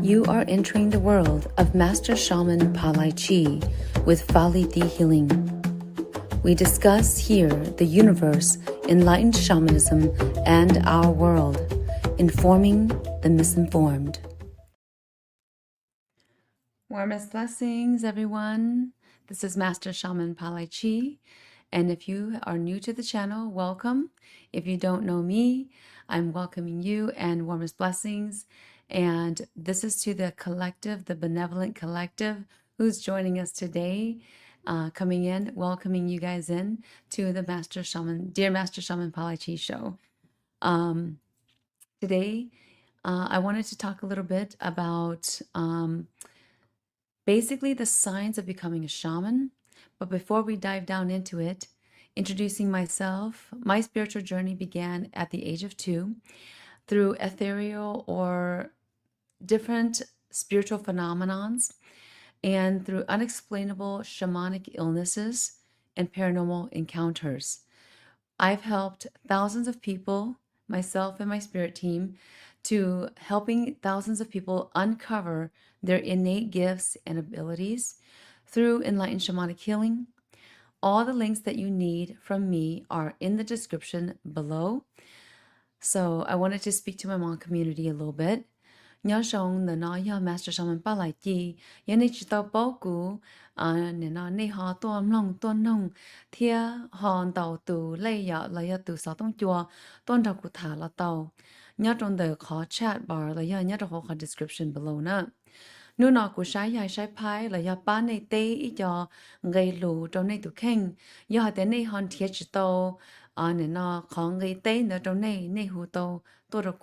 You are entering the world of Master Shaman PaLiChee with PaLiChee Healing. We discuss here the universe, enlightened shamanism, and our world, informing the misinformed. Warmest blessings, everyone. This is Master Shaman PaLiChee, and if you are new to the channel, welcome. If you don't know me, I'm welcoming you and warmest blessings. And this is to the collective, the benevolent collective who's joining us today, coming in, welcoming you guys in to the Dear Master Shaman PaLiChee show. Today, I wanted to talk a little bit about basically the signs of becoming a shaman. But before we dive down into it, introducing myself, my spiritual journey began at the age of 2 through ethereal or different spiritual phenomenons and through unexplainable shamanic illnesses and paranormal encounters. I've helped thousands of people, myself and my spirit team, to helping thousands of people uncover their innate gifts and abilities through enlightened shamanic healing. All the links that you need from me are in the description below. So I wanted to speak to my Hmong community a little bit. Nhớ xong the nói ya Master Shaman PaLiChee ya ni chỉ tao bao cú nè nó ni họ tuôn nông thia họ tàu từ lấy ya là ya từ sáu tông chùa tuôn đầu cụ thả là tàu nhớ trong the khó chat bar là ya nhớ trong khó description below nè nu nọ của sai ya sai phai là ya ba này tê ít cho gây lù trong này tụ khen ya họ tên này họ thiệt chỉ tàu nè nó khó gây tê nữa trong này hù tàu tôi rồi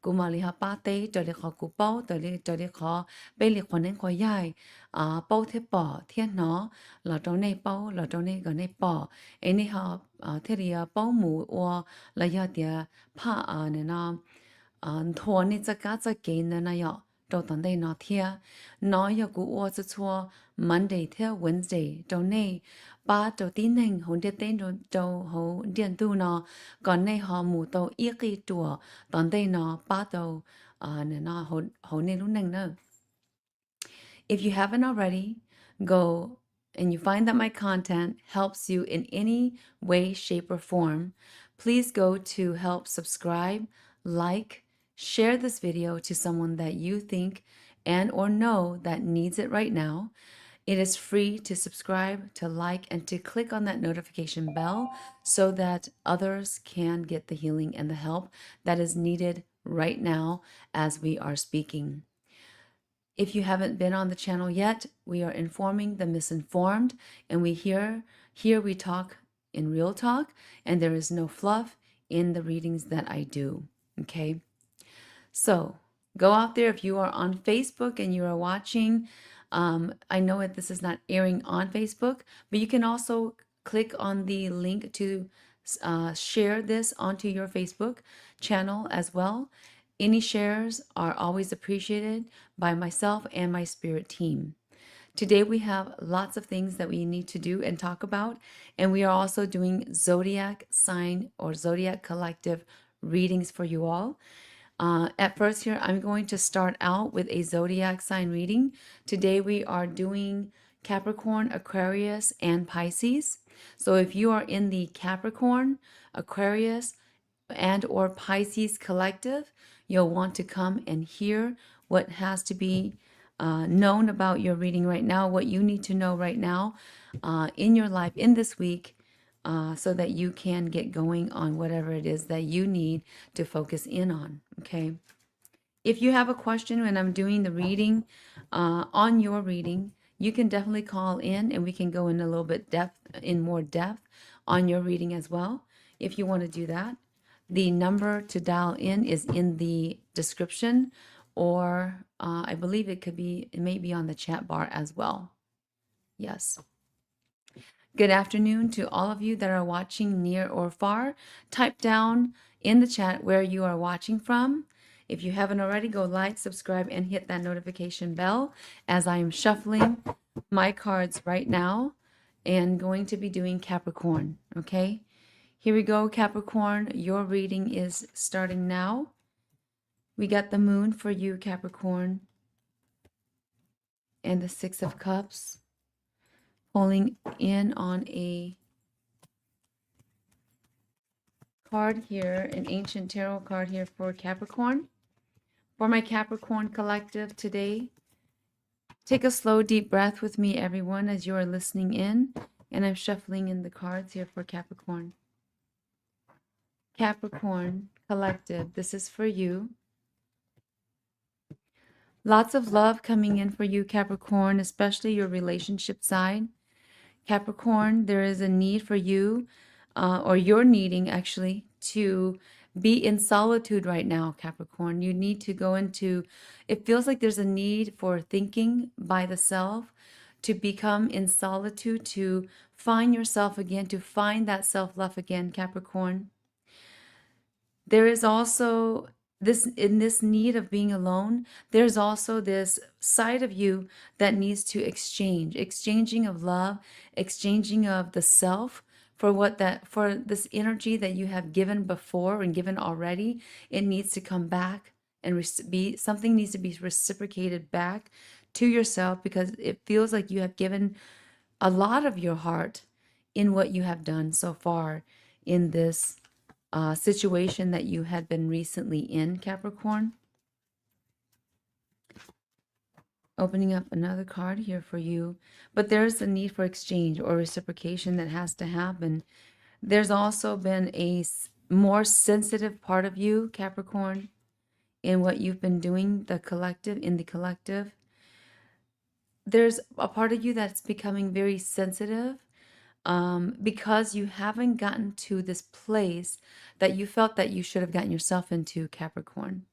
cú mà li ha ba tê trở lại khó cú bao trở lại khó bây li khoản nên khó dài bao thế bỏ thiên nó là trong này bao là trong này gần này bỏ ấy này họ thế thì bao mù or là ya tiệt pa nè nó thua này chắc cả chắc cái nè nó ya trong tuần đây nó thiệt nó ya cú or chắc chua Monday thiệt Wednesday trong này ba đầu tiên này hôm nay tên đầu hôm điện tu nó còn này họ mù tàu ít cái chùa tuần đây nó ba đầu nè nó hôm nay lúc này nữa. If you haven't already, go and you find that my content helps you in any way, shape, or form, please go to help subscribe, like, share this video to someone that you think and or know that needs it right now. It is free to subscribe, to like, and to click on that notification bell so that others can get the healing and the help that is needed right now as we are speaking. If you haven't been on the channel yet, we are informing the misinformed, and here we talk in real talk, and there is no fluff in the readings that I do, okay? So go out there. If you are on Facebook and you are watching, I know that this is not airing on Facebook, but you can also click on the link to share this onto your Facebook channel as well. Any shares are always appreciated by myself and my spirit team. Today we have lots of things that we need to do and talk about, and we are also doing Zodiac sign or Zodiac collective readings for you all. At first here, I'm going to start out with a Zodiac sign reading. Today we are doing Capricorn, Aquarius, and Pisces. So if you are in the Capricorn, Aquarius, and or Pisces collective, you'll want to come and hear what has to be known about your reading right now, what you need to know right now in your life in this week, so that you can get going on whatever it is that you need to focus in on, okay? If you have a question when I'm doing the reading, on your reading, you can definitely call in and we can go in a little bit more depth on your reading as well, if you want to do that. The number to dial in is in the description, or I believe it may be on the chat bar as well. Yes. Good afternoon to all of you that are watching near or far. Type down in the chat where you are watching from. If you haven't already, go like, subscribe, and hit that notification bell as I am shuffling my cards right now and going to be doing Capricorn, okay? Here we go, Capricorn. Your reading is starting now. We got the moon for you, Capricorn. and the Six of Cups, pulling in on a card here, an ancient tarot card here for Capricorn. For my Capricorn collective today, take a slow, deep breath with me, everyone, as you are listening in. And I'm shuffling in the cards here for Capricorn. Capricorn collective, this is for you. Lots of love coming in for you, Capricorn, especially your relationship side. Capricorn, there is a need for you, or you're needing actually, to be in solitude right now, Capricorn. You need to go into, it feels like there's a need for thinking by the self, to become in solitude, to find yourself again, to find that self-love again, Capricorn. There is also this, in this need of being alone, there's also this side of you that needs to exchanging of love, exchanging of the self for for this energy that you have given before and given already. It needs to come back and something needs to be reciprocated back to yourself, because it feels like you have given a lot of your heart in what you have done so far in this situation that you had been recently in, Capricorn. Opening up another card here for you, but there's a need for exchange or reciprocation that has to happen. There's also been a more sensitive part of you, Capricorn, in what you've been doing, in the collective. There's a part of you that's becoming very sensitive, because you haven't gotten to this place that you felt that you should have gotten yourself into, Capricorn.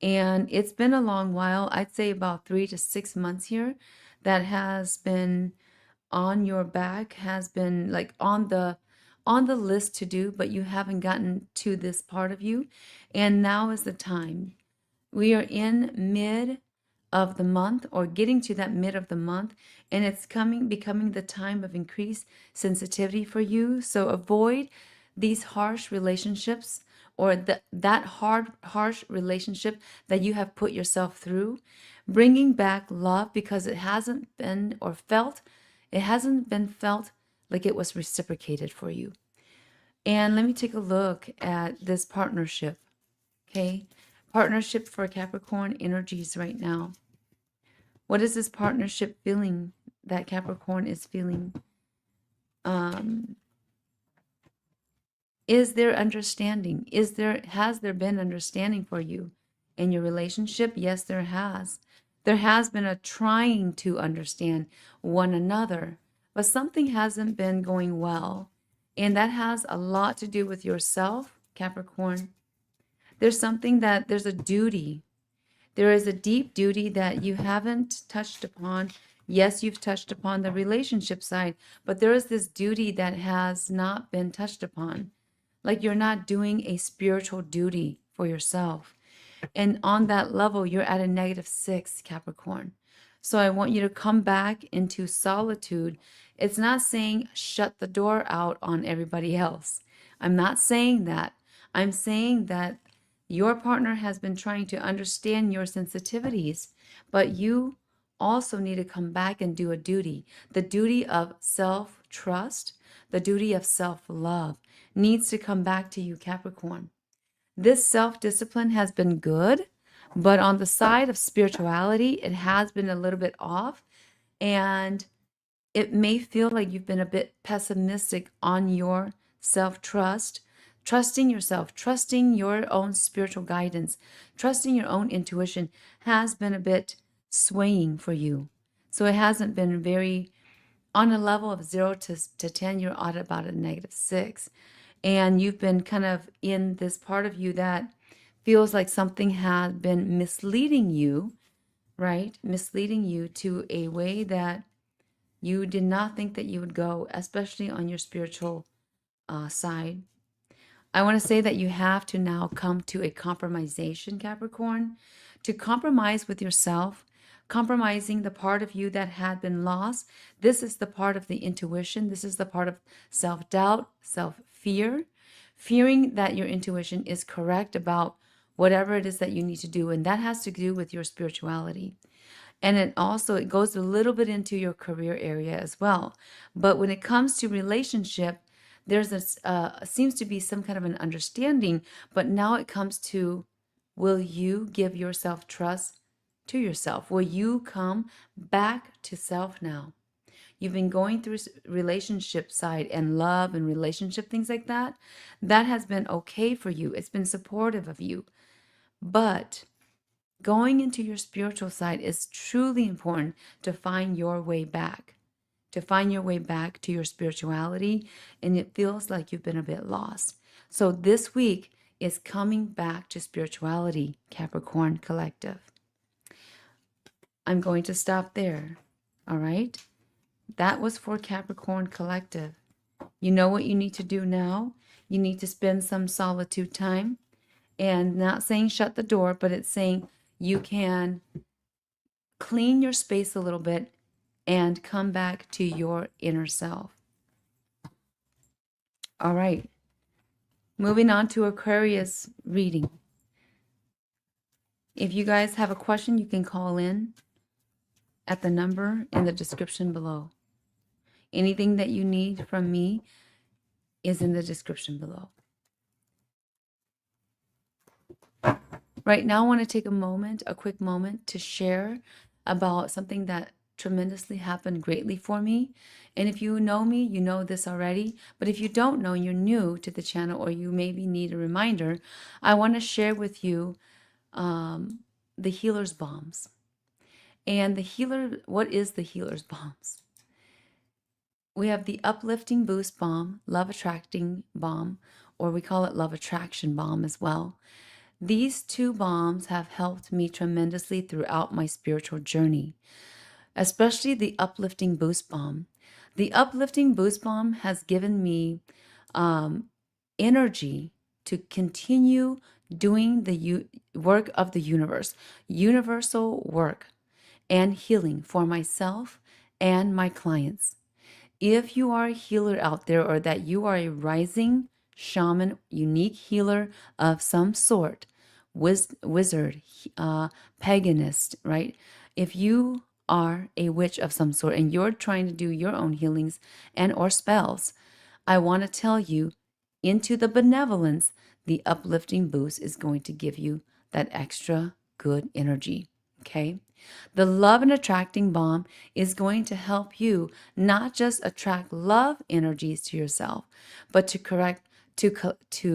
And it's been a long while, I'd say about 3 to 6 months here, that has been on your back, has been like on the list to do, but you haven't gotten to this part of you. And now is the time. We are in mid of the month, or getting to that mid of the month, and it's becoming the time of increased sensitivity for you. So avoid these harsh relationships, or that harsh relationship that you have put yourself through. Bringing back love, because it hasn't been felt like it was reciprocated for you. And let me take a look at this partnership. Okay, partnership for Capricorn energies right now. What is this partnership feeling that Capricorn is feeling? Is there understanding? Has there been understanding for you in your relationship? Yes, there has. There has been a trying to understand one another, but something hasn't been going well. And that has a lot to do with yourself, Capricorn. There's a duty. There is a deep duty that you haven't touched upon. Yes, you've touched upon the relationship side, but there is this duty that has not been touched upon. Like you're not doing a spiritual duty for yourself. And on that level, you're at a -6, Capricorn. So I want you to come back into solitude. It's not saying shut the door out on everybody else. I'm not saying that. I'm saying that your partner has been trying to understand your sensitivities, but you also need to come back and do a duty. The duty of self-trust, the duty of self-love needs to come back to you, Capricorn. This self-discipline has been good, but on the side of spirituality, it has been a little bit off, and it may feel like you've been a bit pessimistic on your self-trust. Trusting yourself, trusting your own spiritual guidance, trusting your own intuition has been a bit swaying for you. So it hasn't been very, on a level of 0 to 10, you're at about a -6. And you've been kind of in this part of you that feels like something has been misleading you, right? Misleading you to a way that you did not think that you would go, especially on your spiritual side. I want to say that you have to now come to a compromisation, Capricorn, to compromise with yourself, compromising the part of you that had been lost. This is the part of the intuition. This is the part of self-doubt, self-fear, fearing that your intuition is correct about whatever it is that you need to do. And that has to do with your spirituality. And it goes a little bit into your career area as well. But when it comes to relationship, there's seems to be some kind of an understanding, but now it comes to, will you give yourself trust to yourself? Will you come back to self now? You've been going through relationship side and love and relationship things like that. That has been okay for you. It's been supportive of you. But going into your spiritual side is truly important to find your way back, to your spirituality. And it feels like you've been a bit lost. So this week is coming back to spirituality, Capricorn Collective. I'm going to stop there. All right. That was for Capricorn Collective. You know what you need to do now? You need to spend some solitude time. And not saying shut the door, but it's saying you can clean your space a little bit and come back to your inner self. All right. Moving on to Aquarius reading. If you guys have a question, you can call in at the number in the description below. Anything that you need from me is in the description below. Right now, I want to take a quick moment to share about something that tremendously happened greatly for me. And if you know me, you know this already. But if you don't know and you're new to the channel, or you maybe need a reminder, I want to share with you the healer's bombs. And what is the healer's bombs? We have the uplifting boost bomb, love attracting bomb, or we call it love attraction bomb as well. These two bombs have helped me tremendously throughout my spiritual journey, especially the uplifting boost bomb. The uplifting boost bomb has given me energy to continue doing the work of the universe, universal work and healing for myself and my clients. If you are a healer out there, or that you are a rising shaman, unique healer of some sort, wizard, paganist, right? If you are a witch of some sort and you're trying to do your own healings and or spells, I want to tell you, into the benevolence, the uplifting boost is going to give you that extra good energy. Okay. The love and attracting bomb is going to help you not just attract love energies to yourself, but to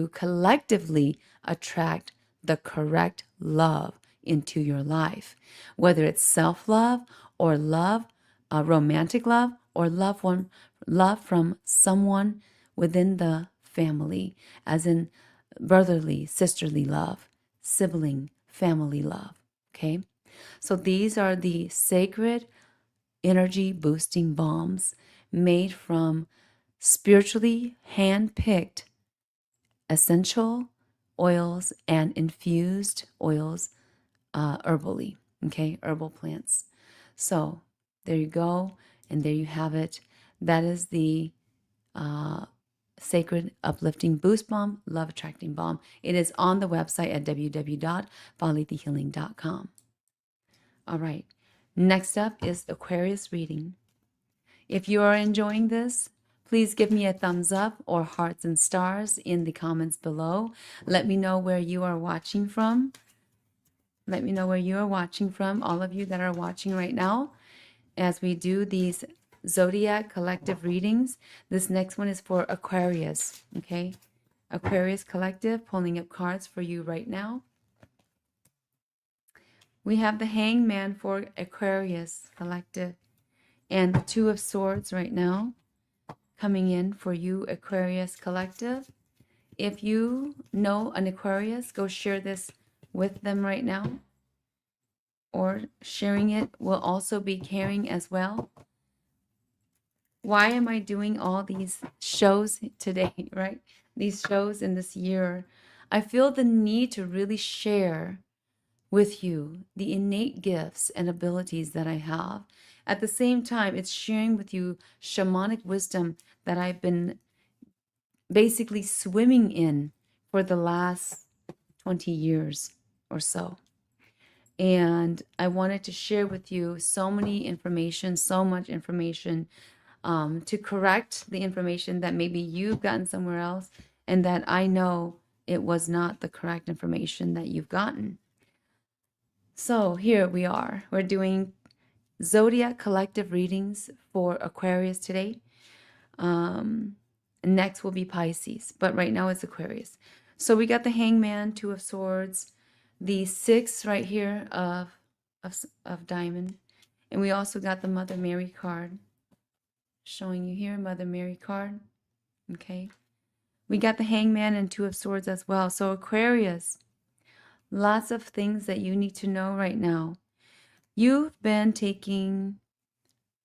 collectively attract the correct love into your life, whether it's self-love or love, romantic love, or love from someone within the family, as in brotherly, sisterly love, sibling, family love. Okay. So these are the sacred energy boosting bombs made from spiritually hand-picked essential oils and infused oils, herbally, okay, herbal plants. So there you go, and there you have it. That is the sacred uplifting boost bomb, love attracting bomb. It is on the website at www.palithehealing.com. All right, next up is Aquarius reading. If you are enjoying this, please give me a thumbs up or hearts and stars in the comments below. Let me know where you are watching from. Let me know where you are watching from, all of you that are watching right now, as we do these Zodiac collective readings. This next one is for Aquarius, okay? Aquarius Collective, pulling up cards for you right now. We have the Hangman for Aquarius Collective, and the Two of Swords right now coming in for you, Aquarius Collective. If you know an Aquarius, go share this with them right now, or sharing it will also be caring as well. Why am I doing all these shows today, right? These shows in this year. I feel the need to really share with you the innate gifts and abilities that I have. At the same time, it's sharing with you shamanic wisdom that I've been basically swimming in for the last 20 years or so. And I wanted to share with you so many information, so much information, to correct the information that maybe you've gotten somewhere else and that I know it was not the correct information that you've gotten. So here we are. We're doing Zodiac collective readings for Aquarius today. Next will be Pisces, but right now it's Aquarius. So we got the Hangman, Two of Swords, the Six right here of Diamond, and we also got the Mother Mary card. Showing you here, Mother Mary card. Okay. We got the Hangman and Two of Swords as well. So Aquarius, lots of things that you need to know right now. You've been taking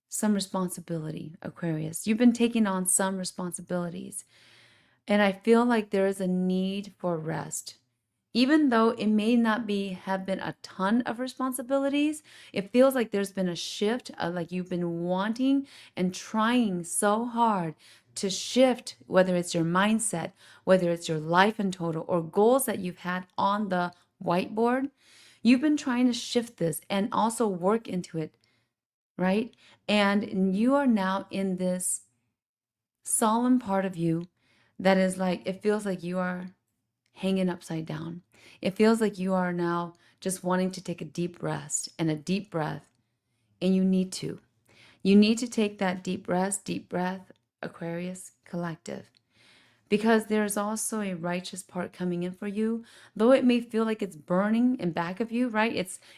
some responsibility, Aquarius. You've been taking on some responsibilities. And I feel like there is a need for rest. Even though it may not have been a ton of responsibilities, it feels like there's been a shift, like you've been wanting and trying so hard to shift, whether it's your mindset, whether it's your life in total, or goals that you've had on the whiteboard. You've been trying to shift this and also work into it, right? And you are now in this solemn part of you that is like, it feels like you are hanging upside down. It feels like you are now just wanting to take a deep rest and a deep breath. And you need to. You need to take that deep breath, Aquarius collective. Because there's also a righteous part coming in for you. Though it may feel like it's burning in back of you, right?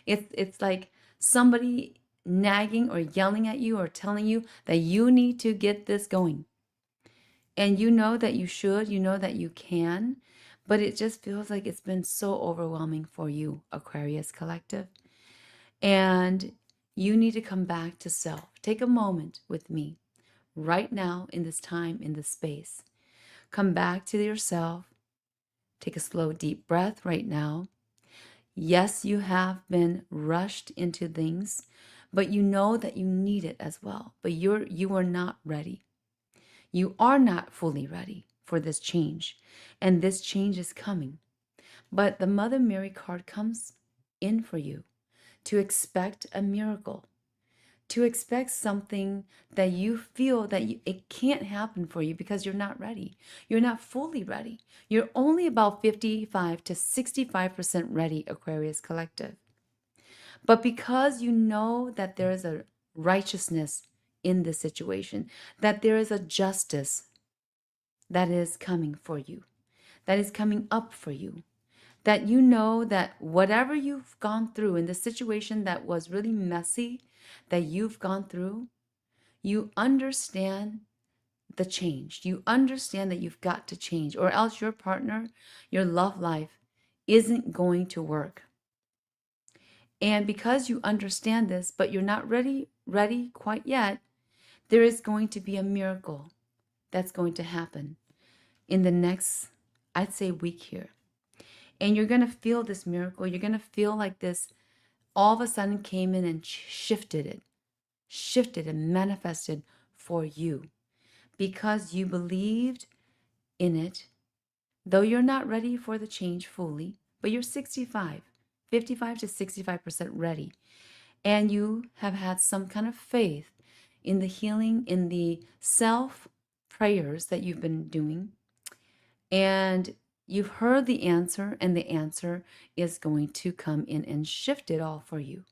It's like somebody nagging or yelling at you or telling you that you need to get this going. And you know that you should, you know that you can, but it just feels like it's been so overwhelming for you, Aquarius collective. And you need to come back to self. Take a moment with me right now in this time, in this space. Come back to yourself. Take a slow, deep breath right now. Yes, you have been rushed into things, but you know that you need it as well. But you are not ready. You are not fully ready for this change, and this change is coming. But the Mother Mary card comes in for you to expect a miracle, to expect something that you feel that it can't happen for you because you're not ready. You're not fully ready. You're only about 55 to 65% ready, Aquarius collective. But because you know that there is a righteousness in this situation, that there is a justice that is coming for you, that is coming up for you, that you know that whatever you've gone through in the situation that was really messy, that you've gone through, you understand the change. You understand that you've got to change, or else your partner, your love life isn't going to work. And because you understand this, but you're not ready quite yet, there is going to be a miracle that's going to happen in the next, I'd say, week here. And you're going to feel this miracle. You're going to feel like this all of a sudden came in and shifted and manifested for you because you believed in it, though you're not ready for the change fully, but you're 55 to 65% ready. And you have had some kind of faith in the healing, in the self prayers that you've been doing. And you've heard the answer, and the answer is going to come in and shift it all for you.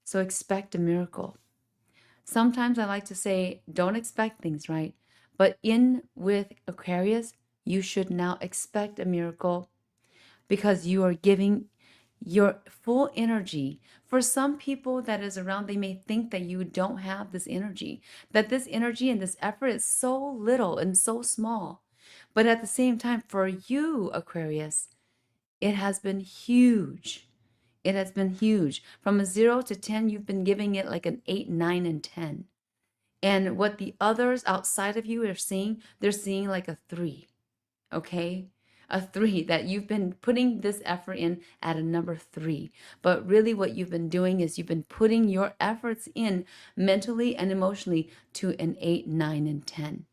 So expect a miracle. Sometimes I like to say, don't expect things, right? But in with Aquarius, you should now expect a miracle because you are giving your full energy. For some people that is around, they may think that you don't have this energy, that this energy and this effort is so little and so small. But at the same time, for you, Aquarius, it has been huge. It has been huge. From a 0 to 10, you've been giving it like an 8, 9, and 10. And what the others outside of you are seeing, they're seeing like a 3. Okay? A 3, that you've been putting this effort in at a number 3. But really what you've been doing is you've been putting your efforts in mentally and emotionally to an 8, 9, and 10.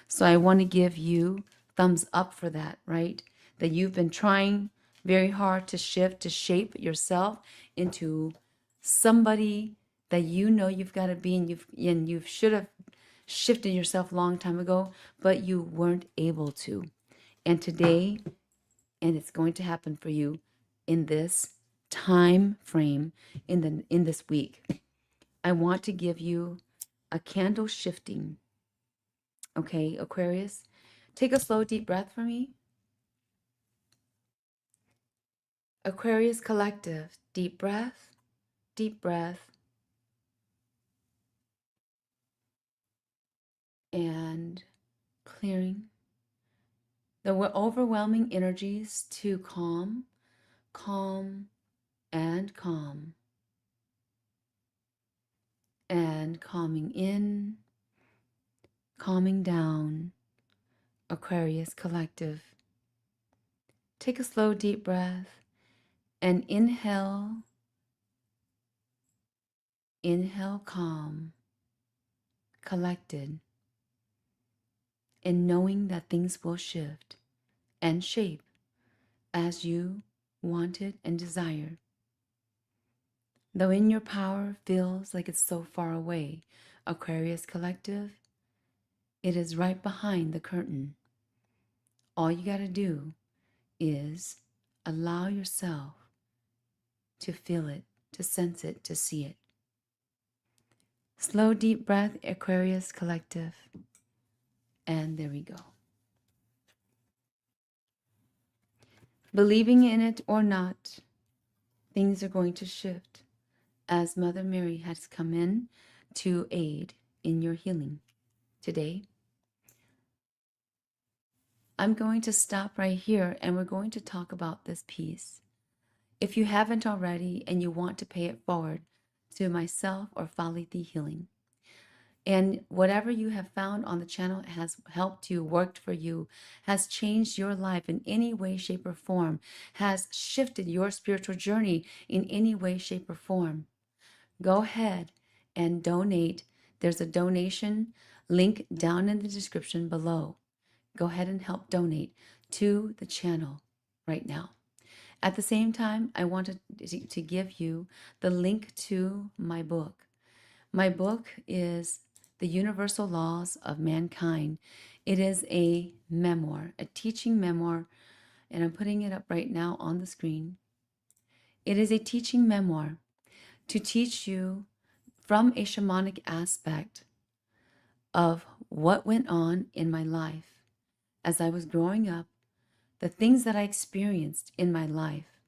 So I want to give you thumbs up for that, right? That you've been trying very hard to shift, to shape yourself into somebody that you know you've got to be, and you should have shifted yourself a long time ago, but you weren't able to. And today, and it's going to happen for you in this time frame, in this week. I want to give you a candle shifting. Okay, Aquarius, take a slow, deep breath for me. Aquarius Collective, deep breath, and clearing the overwhelming energies to calm, and calm, and calming in, calming down. Aquarius Collective. Take a slow, deep breath and inhale, calm, collected, and knowing that things will shift and shape as you wanted and desire. Though in your power feels like it's so far away, Aquarius Collective, it is right behind the curtain. All you got to do is allow yourself to feel it, to sense it, to see it. Slow, deep breath, Aquarius Collective. And there we go. Believing in it or not, things are going to shift as Mother Mary has come in to aid in your healing today. I'm going to stop right here and we're going to talk about this piece. If you haven't already and you want to pay it forward to myself or PaLiChee Healing, and whatever you have found on the channel has helped you, worked for you, has changed your life in any way, shape, or form, has shifted your spiritual journey in any way, shape, or form, go ahead and donate. There's a donation link down in the description below. Go ahead and help donate to the channel right now. At the same time, I wanted to give you the link to my book. My book is The Universal Laws of Mankind. It is a memoir, a teaching memoir, and I'm putting it up right now on the screen. It is a teaching memoir to teach you from a shamanic aspect of what went on in my life as I was growing up, the things that I experienced in my life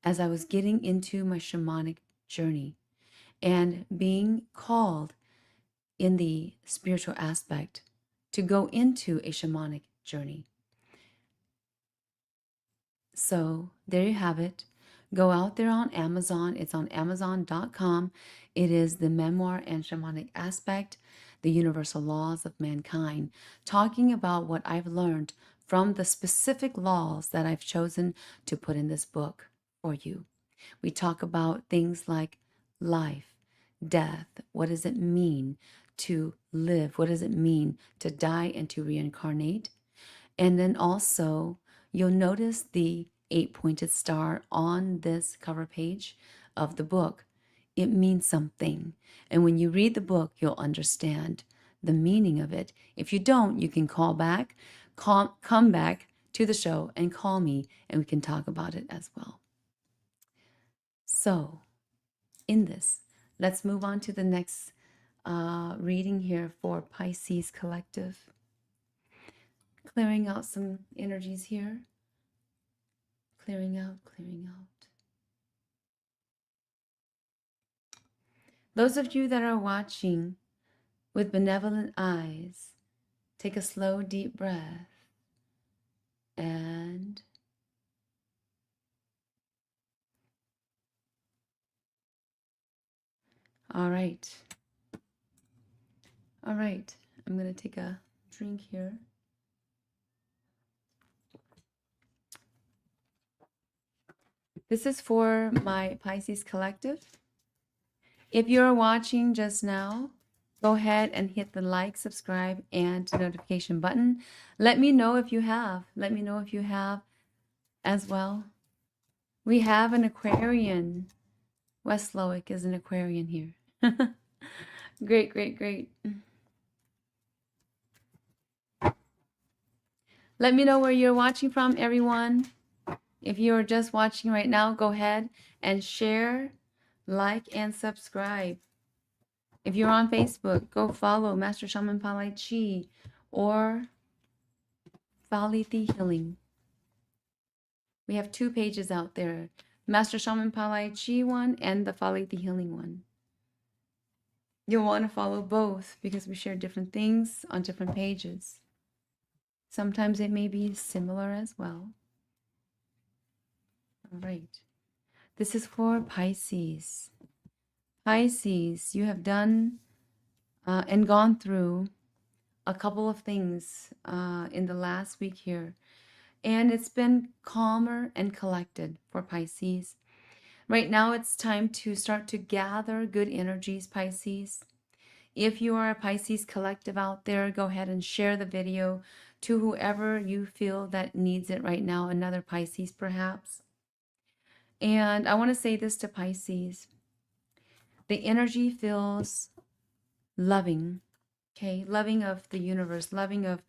as I was getting into my shamanic journey and being called in the spiritual aspect to go into a shamanic journey. So there you have it. Go out there on Amazon. It's on Amazon.com. It is the memoir and shamanic aspect, the universal laws of mankind, talking about what I've learned from the specific laws that I've chosen to put in this book for you. We talk about things like life, death. What does it mean to live? What does it mean to die and to reincarnate? And then also, you'll notice the 8-pointed star on this cover page of the book. It means something. And when you read the book, you'll understand the meaning of it. If you don't, you can come back to the show and call me and we can talk about it as well. So, in this, let's move on to the next reading here for Pisces Collective. Clearing out some energies here. Clearing out. Those of you that are watching with benevolent eyes, take a slow, deep breath and all right. I'm going to take a drink here. This is for my Pisces Collective. If you're watching just now, go ahead and hit the like, subscribe, and notification button. Let me know if you have. Let me know if you have as well. We have an Aquarian. West Loic is an Aquarian here. Great, great, great. Let me know where you're watching from, everyone. If you're just watching right now, go ahead and share, like, and subscribe. If you're on Facebook, go follow Master Shaman PaLiChee or PaLiChee Healing. We have 2 pages out there, Master Shaman PaLiChee one and the PaLiChee Healing one. You'll want to follow both because we share different things on different pages. Sometimes it may be similar as well. All right. This is for Pisces. Pisces, you have done and gone through a couple of things in the last week here. And it's been calmer and collected for Pisces. Right now, it's time to start to gather good energies, Pisces. If you are a Pisces collective out there, go ahead and share the video to whoever you feel that needs it right now, another Pisces perhaps. And I want to say this to Pisces. The energy feels loving, okay? Loving of the universe, loving of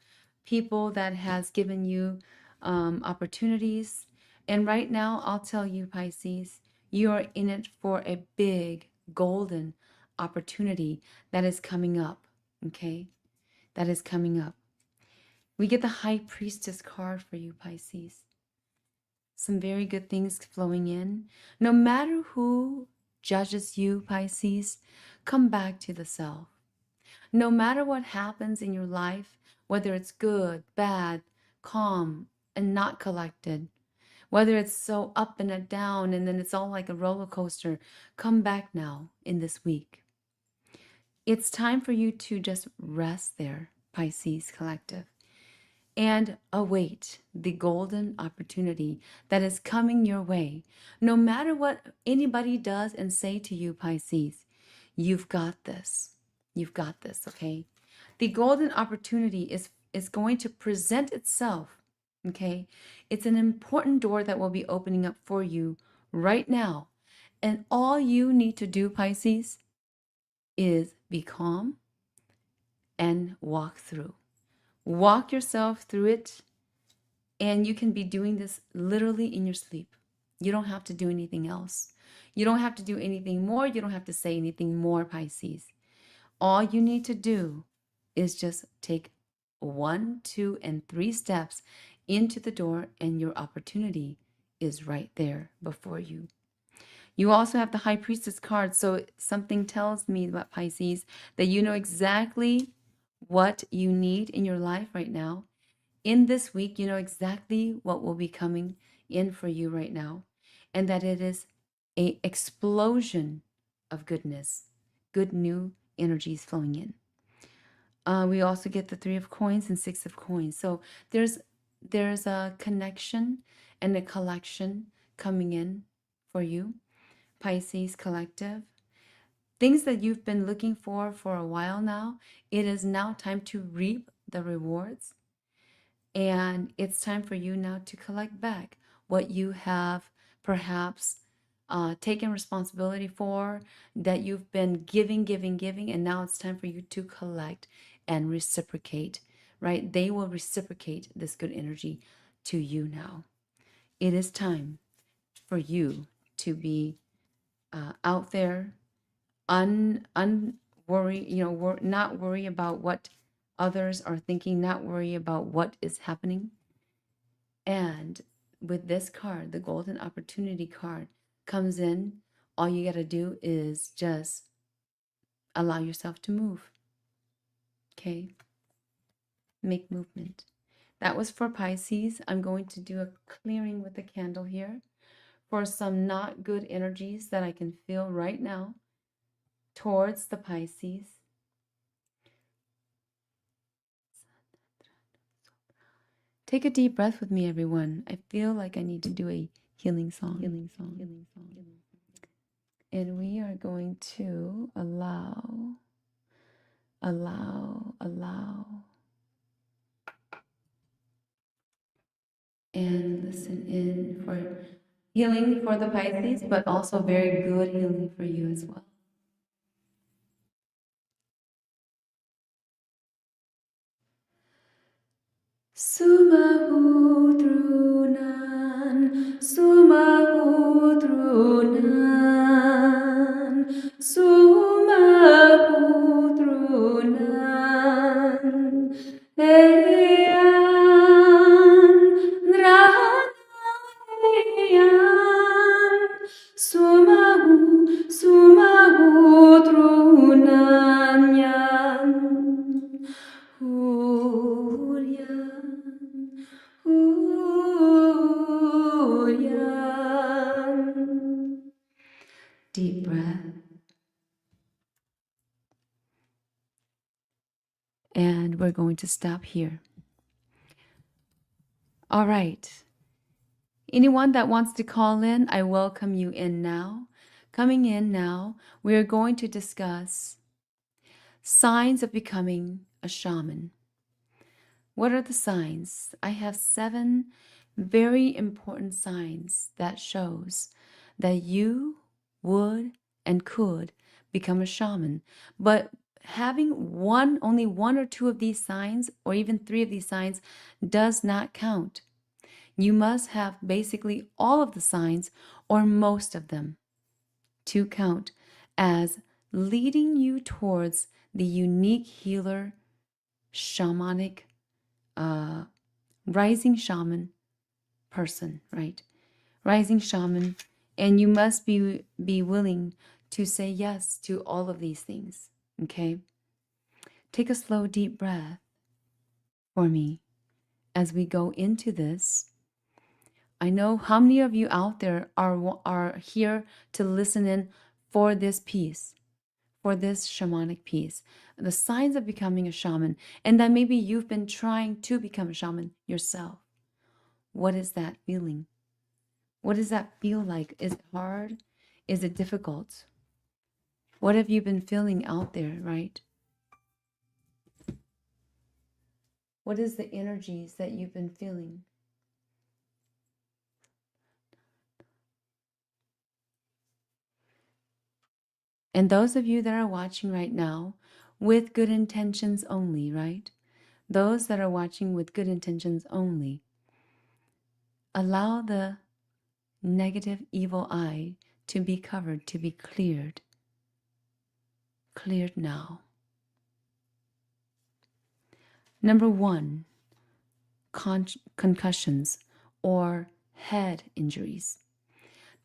people that has given you opportunities. And right now, I'll tell you, Pisces, you are in it for a big golden opportunity that is coming up, okay? That is coming up. We get the High Priestess card for you, Pisces. Some very good things flowing in. No matter who judges you, Pisces, come back to the self. No matter what happens in your life, whether it's good, bad, calm, and not collected, whether it's so up and a down and then it's all like a roller coaster, come back now in this week. It's time for you to just rest there, Pisces Collective, and await the golden opportunity that is coming your way. No matter what anybody does and say to you, Pisces, you've got this. You've got this, okay? The golden opportunity is going to present itself, okay? It's an important door that will be opening up for you right now. And all you need to do, Pisces, is be calm and walk through. Walk yourself through it, and you can be doing this literally in your sleep. You don't have to do anything else. You don't have to do anything more. You don't have to say anything more, Pisces. All you need to do is just take 1, 2, and 3 steps into the door, and your opportunity is right there before you. You also have the High Priestess card, so something tells me about Pisces that you know exactly what you need in your life right now. In this week, you know exactly what will be coming in for you right now, and that it is an explosion of goodness, good new energies flowing in. We also get the 3 of coins and 6 of coins. So there's a connection and a collection coming in for you, Pisces Collective. Things that you've been looking for a while now, it is now time to reap the rewards. And it's time for you now to collect back what you have perhaps taken responsibility for, that you've been giving, and now it's time for you to collect and reciprocate, right? They will reciprocate this good energy to you now. It is time for you to be out there, unworry, not worry about what others are thinking, not worry about what is happening. And with this card, the golden opportunity card comes in, all you got to do is just allow yourself to move. Okay? Make movement. That was for Pisces. I'm going to do a clearing with a candle here for some not good energies that I can feel right now towards the Pisces. Take a deep breath with me, everyone. I feel like I need to do a healing song. And we are going to allow. And listen in for Healing for the Pisces, but also very good healing for you as well. Sumahudrunan, Sumahudrunan, Sumahudrunan, Eyan, Rahayan, Sumahudrunan, Yan. Huryan, Huryan. Deep breath. And we're going to stop here. All right. Anyone that wants to call in, I welcome you in now. Coming in now, we are going to discuss signs of becoming a shaman. What are the signs? I have 7 very important signs that shows that you would and could become a shaman. But having only one or 2 of these signs, or even 3 of these signs, does not count. You must have basically all of the signs or most of them to count as leading you towards the unique healer, shamanic, rising shaman person, right? Rising shaman, and you must be willing to say yes to all of these things, okay? Take a slow, deep breath for me as we go into this. I know how many of you out there are here to listen in for this piece, for this shamanic piece, the signs of becoming a shaman, and that maybe you've been trying to become a shaman yourself. What is that feeling? What does that feel like? Is it hard? Is it difficult? What have you been feeling out there, right? What is the energies that you've been feeling? And those of you that are watching right now with good intentions only, right? Those that are watching with good intentions only, allow the negative evil eye to be covered, to be cleared. Cleared now. Number 1, concussions or head injuries.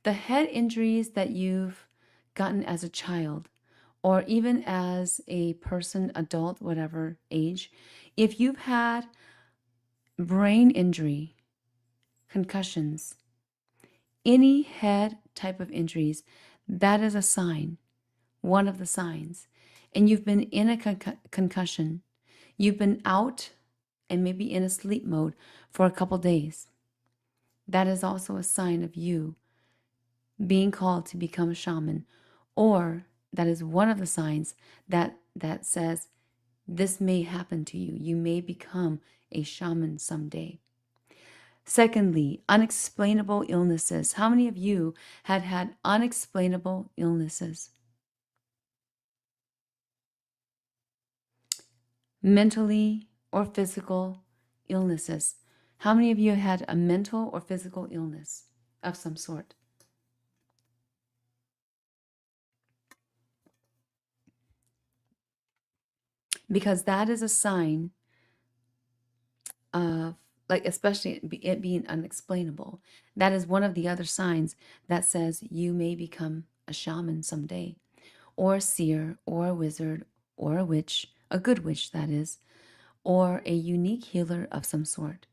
The head injuries that you've gotten as a child, or even as a person, adult, whatever age, if you've had brain injury, concussions, any head type of injuries, that is a sign, one of the signs. And you've been in a concussion, you've been out and maybe in a sleep mode for a couple days. That is also a sign of you being called to become a shaman, or that is one of the signs that says this may happen to you. You may become a shaman someday. Secondly, unexplainable illnesses. How many of you had unexplainable illnesses? Mentally or physical illnesses. How many of you had a mental or physical illness of some sort? Because that is a sign of, like, especially it being unexplainable. That is one of the other signs that says you may become a shaman someday, or a seer, or a wizard, or a witch, a good witch that is, or a unique healer of some sort.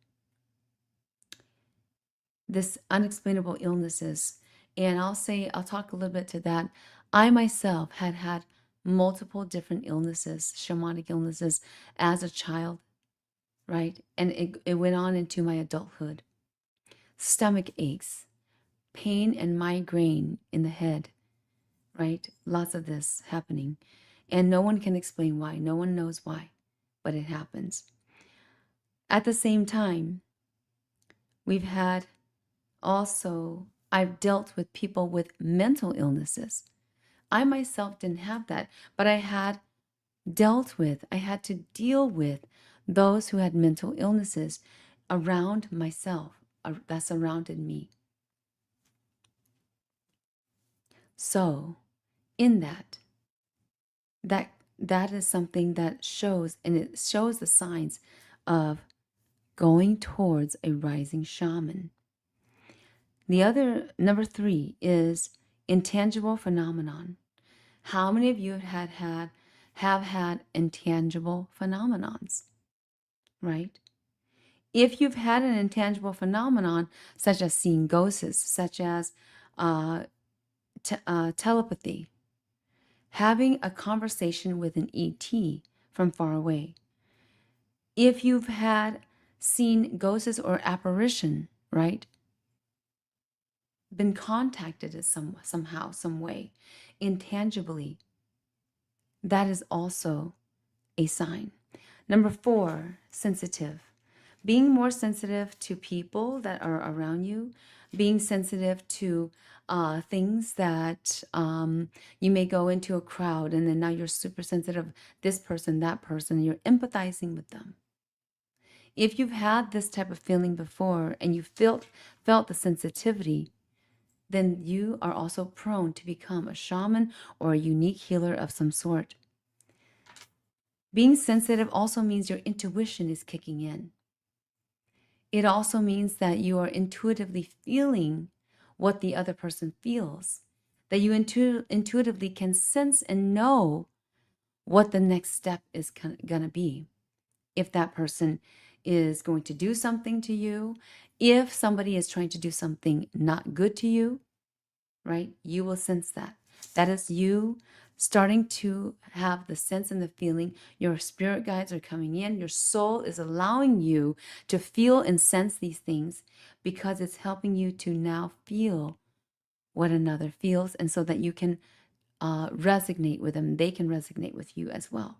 This unexplainable illnesses, and I'll talk a little bit to that. I myself had multiple different illnesses, shamanic illnesses, as a child, right? And it went on into my adulthood. Stomach aches, pain and migraine in the head, right? Lots of this happening. And no one can explain why. No one knows why, but it happens. At the same time, we've had also I've dealt with people with mental illnesses. I myself didn't have that, but I had to deal with those who had mental illnesses around myself, that surrounded me. So, in that is something that shows, and it shows the signs of going towards a rising shaman. The other, number 3, is intangible phenomenon. How many of you have had intangible phenomenons, right? If you've had an intangible phenomenon, such as seeing ghosts, such as telepathy, having a conversation with an ET from far away, if you've seen ghosts or apparition, right, been contacted as somehow, some way, intangibly, that is also a sign. Number 4, sensitive. Being more sensitive to people that are around you, being sensitive to things that you may go into a crowd and then now you're super sensitive, this person, that person, you're empathizing with them. If you've had this type of feeling before and you felt the sensitivity, then you are also prone to become a shaman or a unique healer of some sort. Being sensitive also means your intuition is kicking in. It also means that you are intuitively feeling what the other person feels, that you intuitively can sense and know what the next step is going to be. If that person is going to do something to you, if somebody is trying to do something not good to you, right? You will sense that. That is you starting to have the sense and the feeling. Your spirit guides are coming in. Your soul is allowing you to feel and sense these things because it's helping you to now feel what another feels, and so that you can resonate with them. They can resonate with you as well.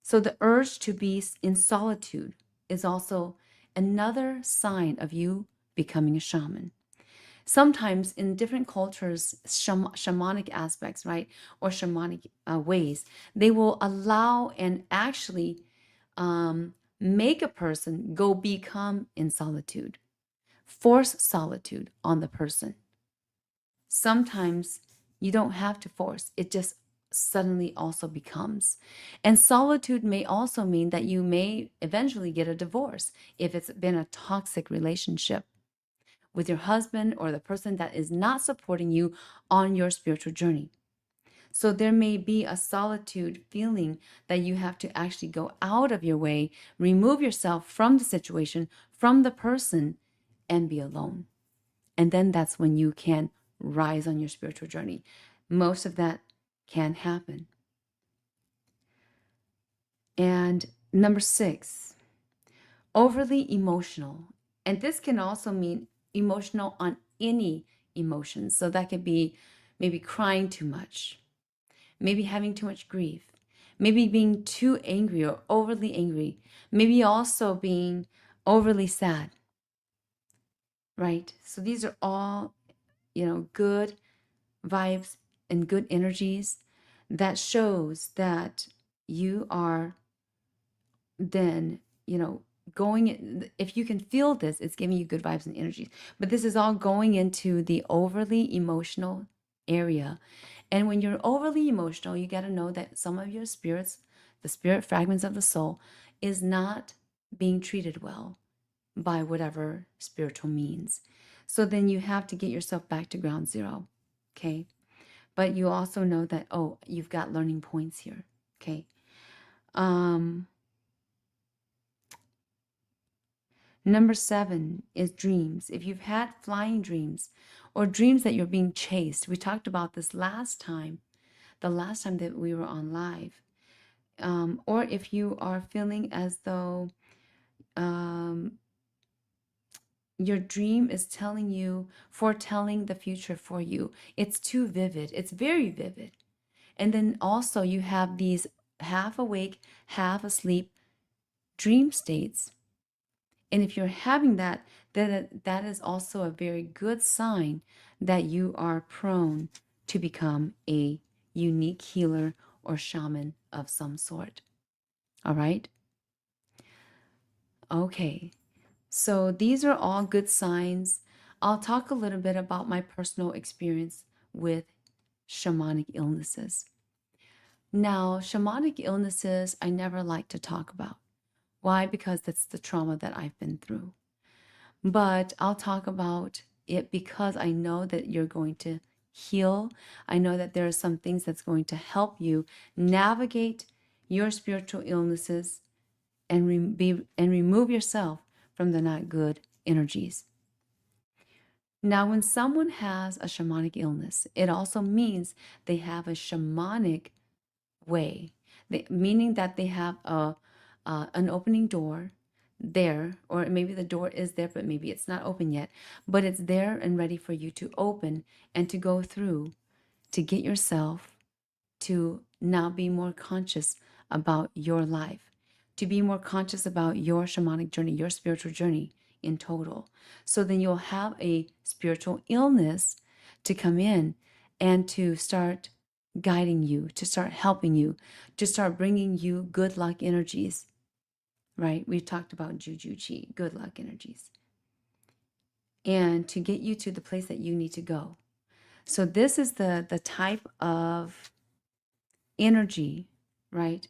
So the urge to be in solitude is also another sign of you becoming a shaman. Sometimes in different cultures, shamanic aspects, right, or shamanic ways, they will allow and actually make a person go become in solitude, force solitude on the person. Sometimes you don't have to force, it just suddenly also becomes. And solitude may also mean that you may eventually get a divorce if it's been a toxic relationship with your husband or the person that is not supporting you on your spiritual journey. So there may be a solitude feeling that you have to actually go out of your way, remove yourself from the situation, from the person, and be alone. And then that's when you can rise on your spiritual journey. Most of that can happen. And number 6, overly emotional. And this can also mean emotional on any emotions. So that could be maybe crying too much, maybe having too much grief, maybe being too angry or overly angry, maybe also being overly sad, right? So these are all, good vibes and good energies that shows that you are then, going, if you can feel this, it's giving you good vibes and energies. But this is all going into the overly emotional area. And when you're overly emotional, you got to know that some of your spirits, the spirit fragments of the soul, is not being treated well by whatever spiritual means. So then you have to get yourself back to ground zero. Okay. But you also know that, you've got learning points here. Okay. Number 7 is dreams. If you've had flying dreams or dreams that you're being chased, we talked about this the last time that we were on live. Or if you are feeling as though your dream is foretelling the future for you. It's too vivid. It's very vivid. And then also you have these half awake, half asleep dream states. And if you're having that, then that is also a very good sign that you are prone to become a unique healer or shaman of some sort. All right? Okay. So these are all good signs. I'll talk a little bit about my personal experience with shamanic illnesses. Now, shamanic illnesses, I never like to talk about. Why? Because that's the trauma that I've been through. But I'll talk about it because I know that you're going to heal. I know that there are some things that's going to help you navigate your spiritual illnesses and remove yourself from the not good energies. Now, when someone has a shamanic illness, it also means they have a shamanic way, meaning that they have an opening door there, or maybe the door is there, but maybe it's not open yet, but it's there and ready for you to open and to go through to get yourself to now be more conscious about your life, to be more conscious about your shamanic journey, your spiritual journey in total. So then you'll have a spiritual illness to come in and to start guiding you, to start helping you, to start bringing you good luck energies, right? We've talked about juju chi, good luck energies, and to get you to the place that you need to go. So this is the type of energy, right,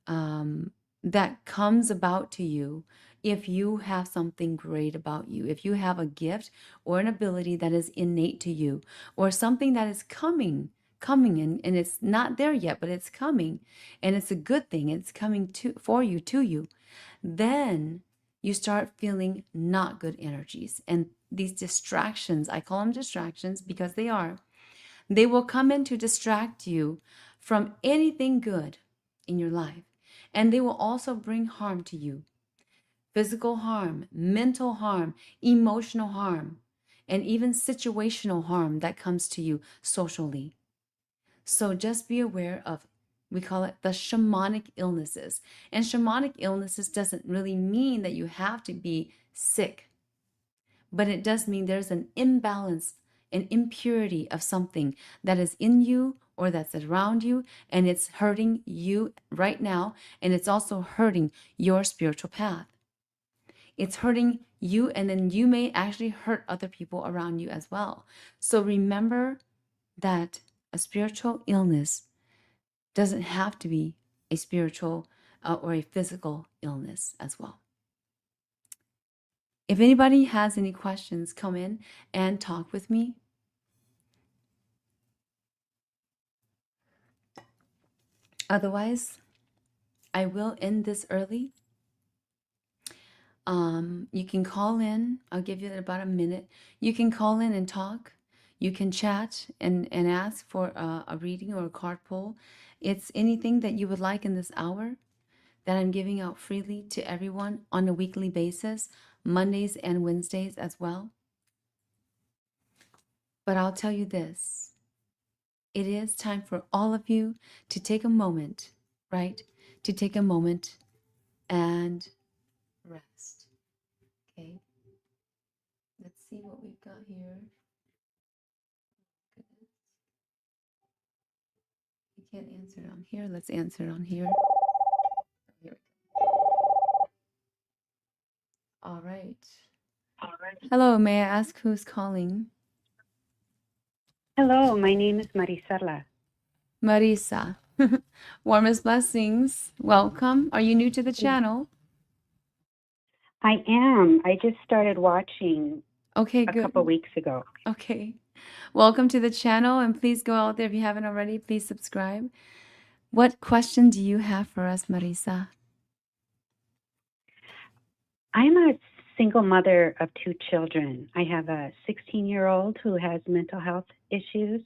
that comes about to you if you have something great about you, if you have a gift or an ability that is innate to you, or something that is coming and it's not there yet, but it's coming, and it's a good thing, it's coming for you, to you, then you start feeling not good energies. And these distractions, I call them distractions because they will come in to distract you from anything good in your life. And they will also bring harm to you. Physical harm, mental harm, emotional harm, and even situational harm that comes to you socially. So just be aware of, we call it the shamanic illnesses. And shamanic illnesses doesn't really mean that you have to be sick, but it does mean there's an imbalance, an impurity of something that is in you or that's around you, and it's hurting you right now, and it's also hurting your spiritual path. It's hurting you, and then you may actually hurt other people around you as well. So remember that a spiritual illness doesn't have to be a spiritual or a physical illness as well. If anybody has any questions, come in and talk with me. Otherwise, I will end this early. You can call in. I'll give you about a minute. You can call in and talk. You can chat and ask for a reading or a card pull. It's anything that you would like in this hour that I'm giving out freely to everyone on a weekly basis, Mondays and Wednesdays as well. But I'll tell you this. It is time for all of you to take a moment, right? To take a moment and rest. Okay. Let's see what we've got here. Goodness. You can't answer it on here. Let's answer it on here. Here we go. All right. Hello, may I ask who's calling? Hello, my name is Marisela. Marisa. Warmest blessings. Welcome. Are you new to the channel? I am. I just started watching Okay, a good. couple weeks ago. Okay. Welcome to the channel, and please go out there if you haven't already. Please subscribe. What question do you have for us, Marisa? I'm a single mother of 2 children. I have a 16-year-old who has mental health issues,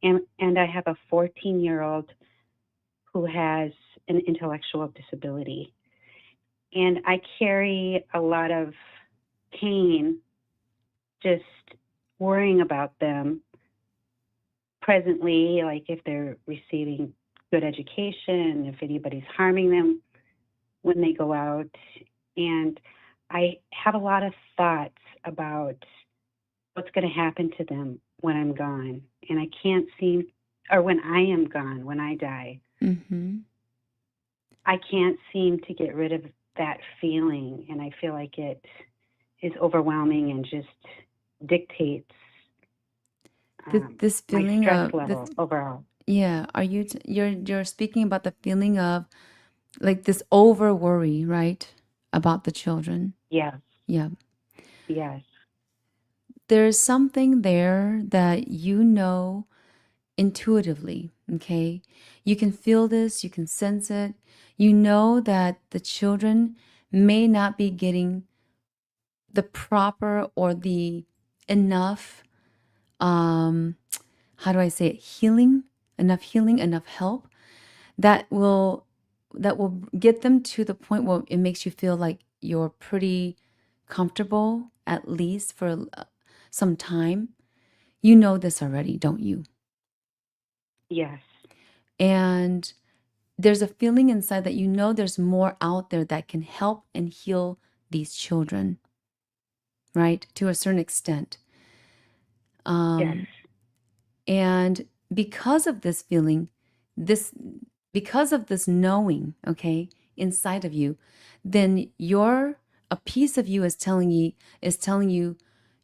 and I have a 14-year-old who has an intellectual disability. And I carry a lot of pain just worrying about them presently, like if they're receiving good education, if anybody's harming them when they go out. And I have a lot of thoughts about what's going to happen to them when I'm gone. And I can't seem, or when I am gone, when I die, Mm-hmm. I can't seem to get rid of that feeling. And I feel like it is overwhelming and just dictates This my feeling stress of this, level overall. yeah, are you you're speaking about the feeling of like this over worry, right? About the children. Yes, Yeah. yes, There's something there that you know intuitively, okay? You can feel this, you can sense it. You know that the children may not be getting the proper or the enough um how do I say it, healing, enough help that will get them to the point where it makes you feel like you're pretty comfortable at least for some time. You know this already, don't you? yes, And there's a feeling inside that you know there's more out there that can help and heal these children, right? To a certain extent. yes, Um, and because of this feeling, this because of this knowing, okay, inside of you, then a piece of you is telling you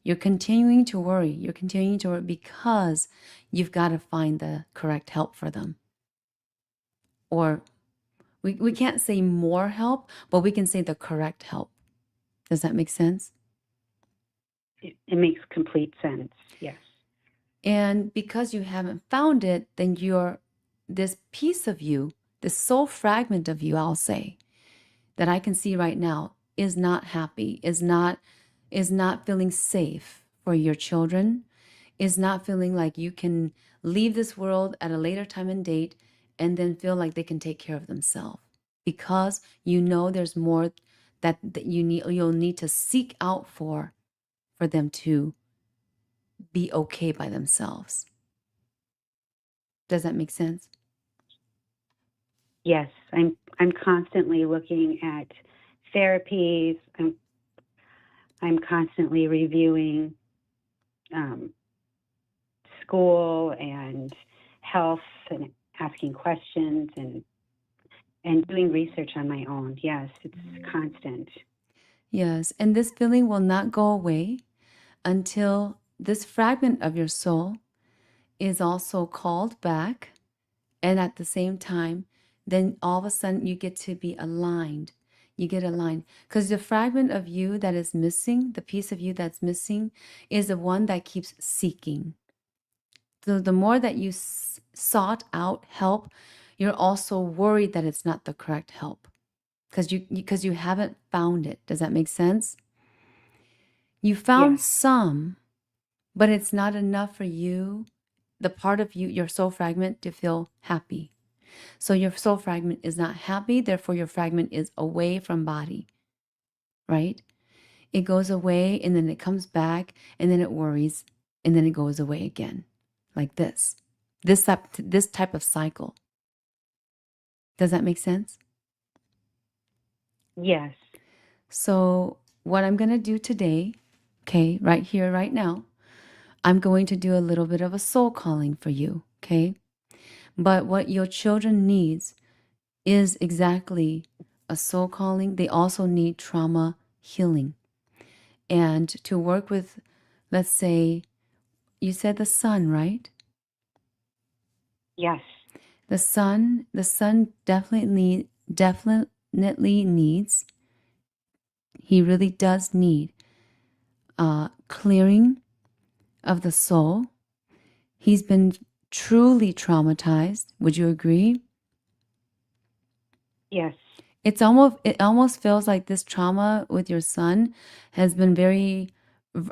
you're continuing to worry. You're continuing to worry because you've got to find the correct help for them. Or we can't say more help, but we can say the correct help. Does that make sense? it makes complete sense. Yes, And because you haven't found it, then this piece of you, this soul fragment of you, I'll say, that I can see right now is not happy, is not feeling safe for your children, is not feeling like you can leave this world at a later time and date and then feel like they can take care of themselves because you know there's more that you'll need to seek out for them to be okay by themselves. Does that make sense? yes. I'm constantly looking at therapies. I'm constantly reviewing um, school and health and asking questions and doing research on my own. Yes, it's constant. Yes, and this feeling will not go away until this fragment of your soul is also called back. And at the same time, then all of a sudden you get to be aligned. You get aligned because the fragment of you that is missing, the piece of you that's missing, is the one that keeps seeking. So the more that you sought out help, you're also worried that it's not the correct help because you haven't found it. Does that make sense? You found Yes, some, but it's not enough for you, the part of you, your soul fragment, to feel happy. So your soul fragment is not happy, therefore your fragment is away from body, right? It goes away and then it comes back and then it worries and then it goes away again. Like this. This type of cycle. Does that make sense? yes, So what I'm going to do today, okay, right here, right now, I'm going to do a little bit of a soul calling for you, okay? But what your children needs is exactly a soul calling. They also need trauma healing. And to work with, let's say, you said the sun, right? yes, The sun definitely needs, he really does need clearing of the soul. He's been truly traumatized. Would you agree? yes, It almost feels like this trauma with your son has been very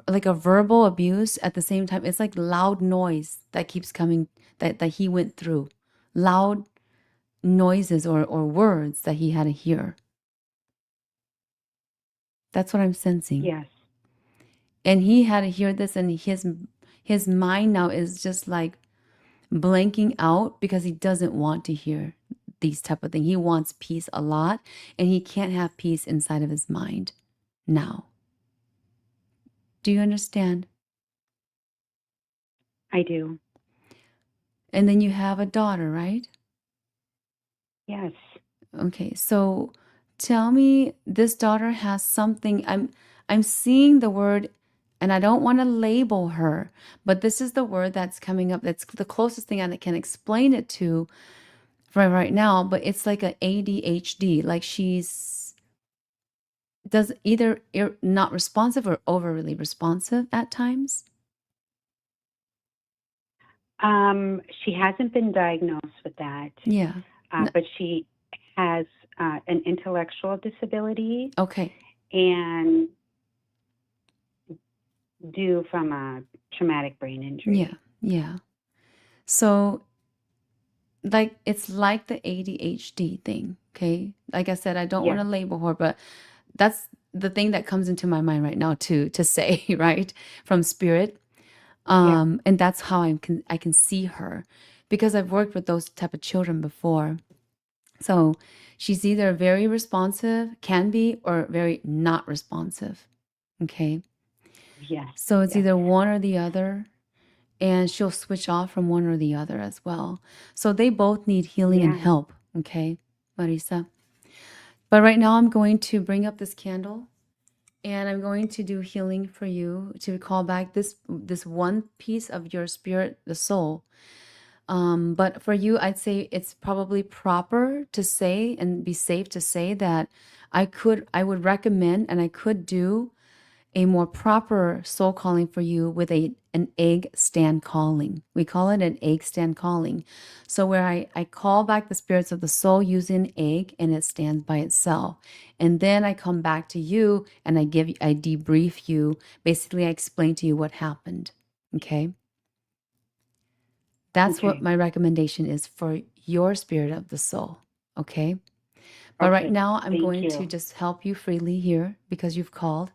like a verbal abuse at the same time. It's like loud noise that keeps coming that he went through. Loud noises or words that he had to hear. That's what I'm sensing. yes, And he had to hear this and his mind now is just like blanking out because he doesn't want to hear these type of things. He wants peace a lot and he can't have peace inside of his mind. now. Do you understand? I do. And then you have a daughter, right? Yes. Okay, so tell me, this daughter has something. I'm seeing the word, and I don't want to label her, but this is the word that's coming up. That's the closest thing I can explain it to for right now, but it's like a ADHD, like she's does either not responsive or overly responsive at times. She hasn't been diagnosed with that, Yeah. but she has an intellectual disability Okay. and due from a traumatic brain injury. Yeah. So like it's like the ADHD thing, okay? Like I said, I don't want Yes. to label her, but that's the thing that comes into my mind right now to say, right? From spirit. Yeah. And that's how I can see her because I've worked with those type of children before. So she's either very responsive, can be, or very not responsive. Okay. Yes. So it's Yes. either one or the other, and she'll switch off from one or the other as well. So they both need healing and Yeah. help. Okay, Marisa. But right now I'm going to bring up this candle and I'm going to do healing for you to call back this one piece of your spirit, the soul. But for you, I'd say it's probably proper to say and be safe to say that I would recommend and I could do a more proper soul calling for you with an egg stand calling. We call it an egg stand calling. So where I call back the spirits of the soul using egg and it stands by itself. And then I come back to you and I debrief you. Basically, I explain to you what happened. Okay. That's what Okay. my recommendation is for your spirit of the soul. Okay. But right Okay. now, I'm Thank going to you. just help you freely here because you've called.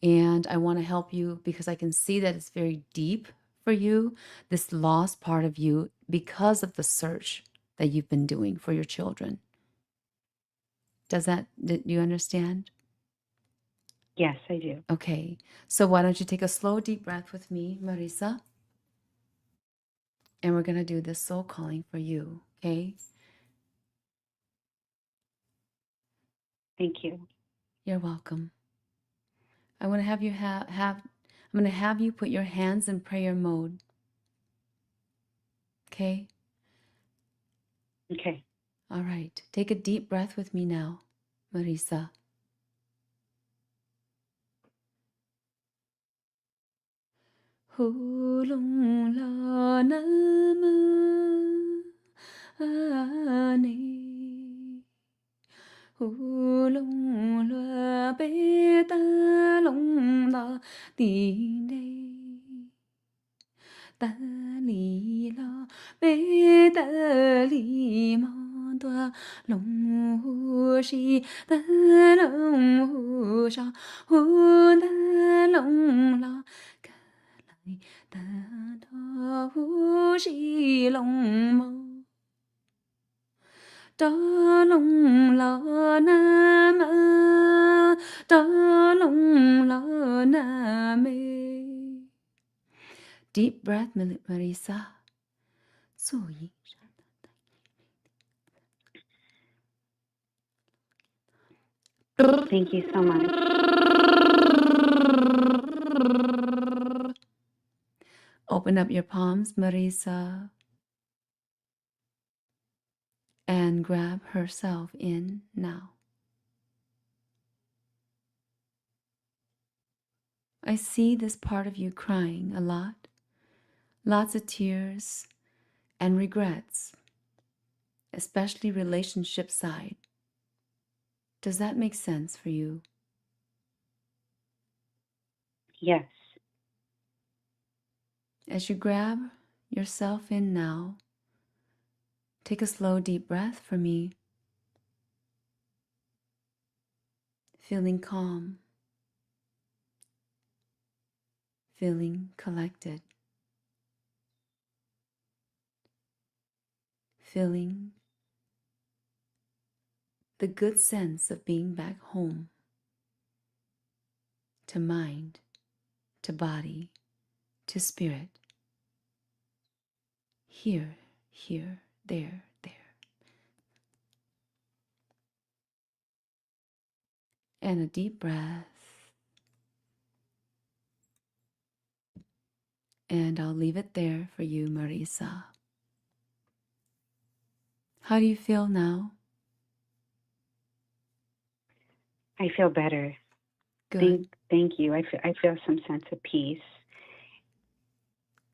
And I want to help you because I can see that it's very deep for you, this lost part of you, because of the search that you've been doing for your children. Do you understand? Yes, I do. Okay. So why don't you take a slow, deep breath with me, Marisa? And we're going to do this soul calling for you. Okay. Thank you. You're welcome. I want to have you I'm going to have you put your hands in prayer mode. Okay. Okay. All right. Take a deep breath with me now, Marisa. Hulung la nama ani Hulung la be ta long la ti nei ta li la be ta li ma toa long hu shi ta long hu sha hu ta long la ka lai ta da hu shi long ma da long la na ma da long la na me. Deep breath, Marisa. So yi. Thank you so much. Open up your palms, Marisa, and grab herself in now. I see this part of you crying a lot, lots of tears and regrets, especially relationship side. Does that make sense for you? Yes. As you grab yourself in now, take a slow, deep breath for me, feeling calm, feeling collected, feeling the good sense of being back home. to mind, to body, to spirit. Here, here, there, there. And a deep breath. And I'll leave it there for you, Marisa. How do you feel now? I feel better. Good. Thank you. I feel some sense of peace.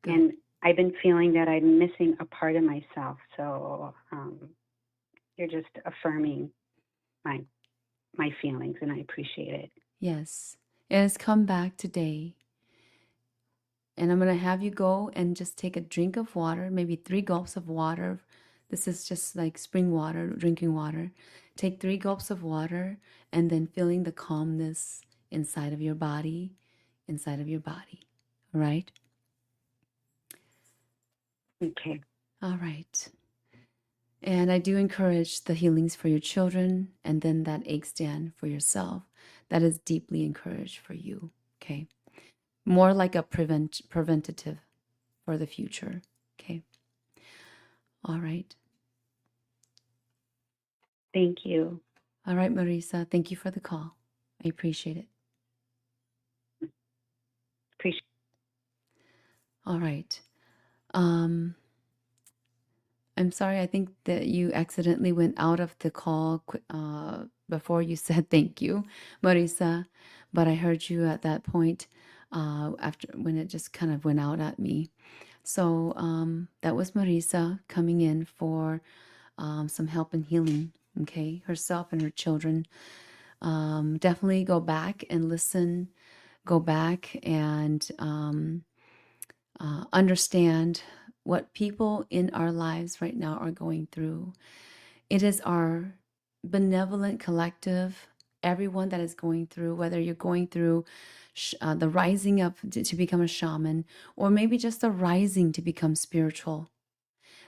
Good. And I've been feeling that I'm missing a part of myself. So you're just affirming my feelings, and I appreciate it. Yes. It has come back today. And I'm going to have you go and just take a drink of water, maybe 3 gulps of water. This is just like spring water, drinking water. Take 3 gulps of water and then feeling the calmness inside of your body, inside of your body. All right? Okay. All right. And I do encourage the healings for your children and then that egg stand for yourself. That is deeply encouraged for you. Okay? More like a preventative for the future. Okay? All right. Thank you. All right, Marisa. Thank you for the call. I appreciate it. Appreciate. All right. I'm sorry. I think that you accidentally went out of the call before you said thank you, Marisa. But I heard you at that point after when it just kind of went out at me. So that was Marisa coming in for some help and healing. Okay, herself and her children. Definitely go back and listen. Go back and understand what people in our lives right now are going through. It is our benevolent collective, everyone that is going through, whether you're going through the rising up to become a shaman, or maybe just the rising to become spiritual.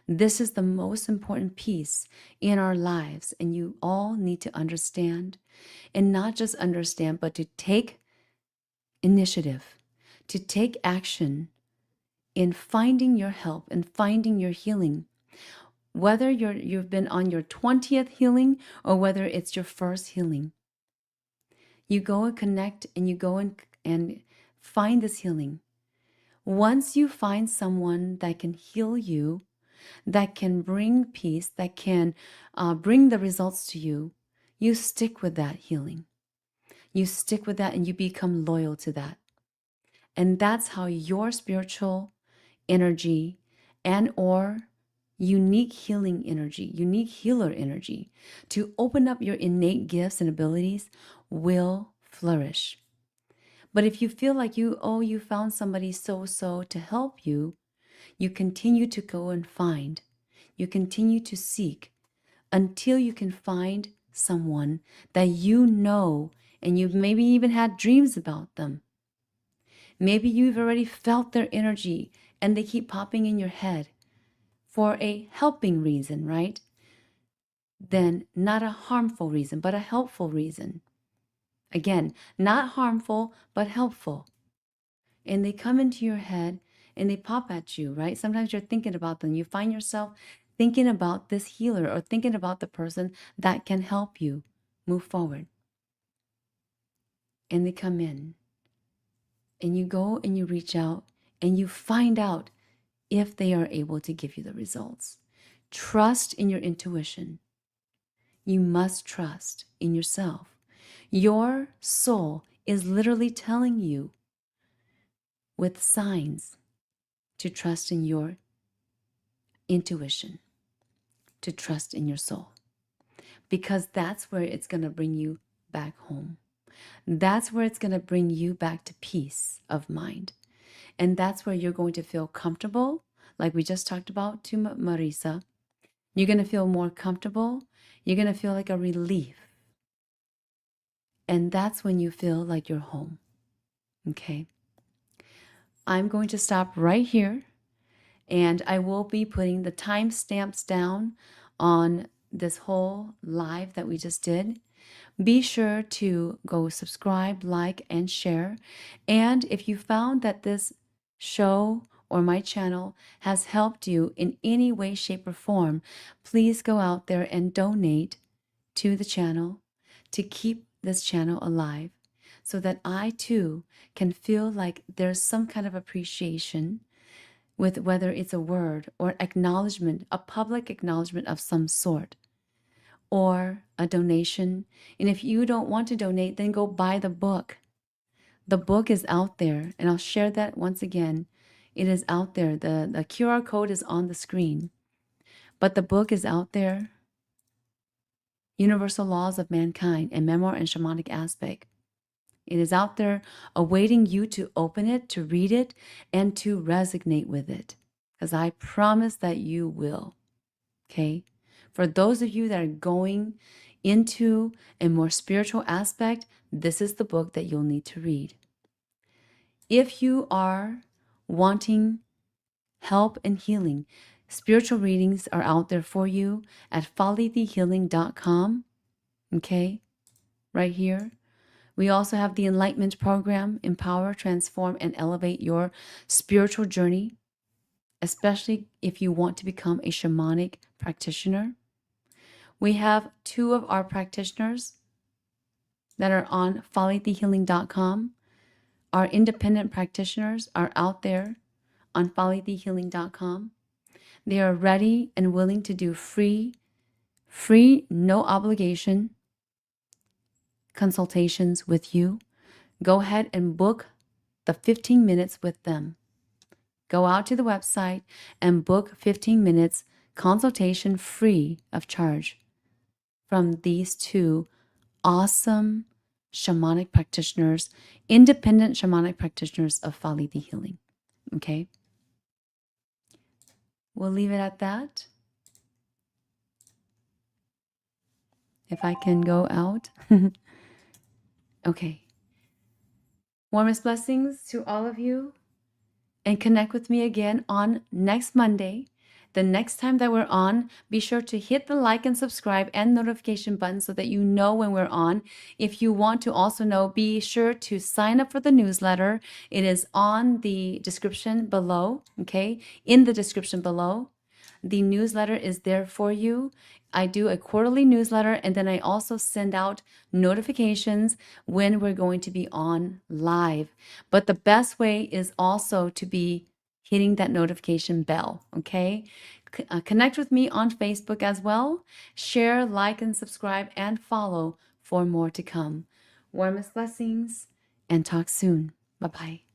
This is the most important piece in our lives, and you all need to understand, and not just understand, but to take initiative, to take action in finding your help and finding your healing. Whether you've been on your 20th healing or whether it's your first healing, you go and connect and you go and find this healing. Once you find someone that can heal you, that can bring peace, that can bring the results to you, you stick with that healing. You stick with that and you become loyal to that. And that's how your spiritual energy and or unique healing energy, unique healer energy to open up your innate gifts and abilities will flourish. But if you feel like you found somebody so to help you, you continue to go and find, you continue to seek until you can find someone that you know and you've maybe even had dreams about them. Maybe you've already felt their energy and they keep popping in your head for a helping reason, right? Then not a harmful reason, but a helpful reason. Again, not harmful, but helpful. And they come into your head and they pop at you, right? Sometimes you're thinking about them. You find yourself thinking about this healer or thinking about the person that can help you move forward. And they come in. And you go and you reach out and you find out if they are able to give you the results. Trust in your intuition. You must trust in yourself. Your soul is literally telling you with signs to trust in your intuition, to trust in your soul, because that's where it's going to bring you back home. That's where it's going to bring you back to peace of mind. And that's where you're going to feel comfortable, like we just talked about to Marisa. You're going to feel more comfortable. You're going to feel like a relief. And that's when you feel like you're home. Okay? I'm going to stop right here. And I will be putting the timestamps down on this whole live that we just did. Be sure to go subscribe, like, and share. And if you found that this show or my channel has helped you in any way, shape, or form, please go out there and donate to the channel to keep this channel alive so that I too can feel like there's some kind of appreciation with whether it's a word or acknowledgement, a public acknowledgement of some sort, or a donation. And if you don't want to donate, then go buy the book. The book is out there, and I'll share that once again. It is out there. The QR code is on the screen, but the book is out there. Universal Laws of Mankind, a Memoir and Shamanic Aspect. It is out there awaiting you to open it, to read it, and to resonate with it. Because I promise that you will. Okay? For those of you that are going into a more spiritual aspect, this is the book that you'll need to read. If you are wanting help and healing, spiritual readings are out there for you at follythehealing.com. Okay? Right here. We also have the Enlightenment Program, Empower, Transform, and Elevate Your Spiritual Journey, especially if you want to become a shamanic practitioner. We have 2 of our practitioners that are on follythehealing.com. Our independent practitioners are out there on follythehealing.com. They are ready and willing to do free, no obligation consultations with you. Go ahead and book the 15 minutes with them. Go out to the website and book 15 minutes consultation free of charge from these 2 awesome shamanic practitioners, independent shamanic practitioners of Folly the Healing. Okay? We'll leave it at that. If I can go out. Okay. Warmest blessings to all of you. And connect with me again on next Monday. The next time that we're on, be sure to hit the like and subscribe and notification button so that you know when we're on. If you want to also know, be sure to sign up for the newsletter. It is on the description below, okay? In the description below. The newsletter is there for you. I do a quarterly newsletter, and then I also send out notifications when we're going to be on live. But the best way is also to be hitting that notification bell, okay? Connect with me on Facebook as well. Share, like, and subscribe, and follow for more to come. Warmest blessings, and talk soon. Bye-bye.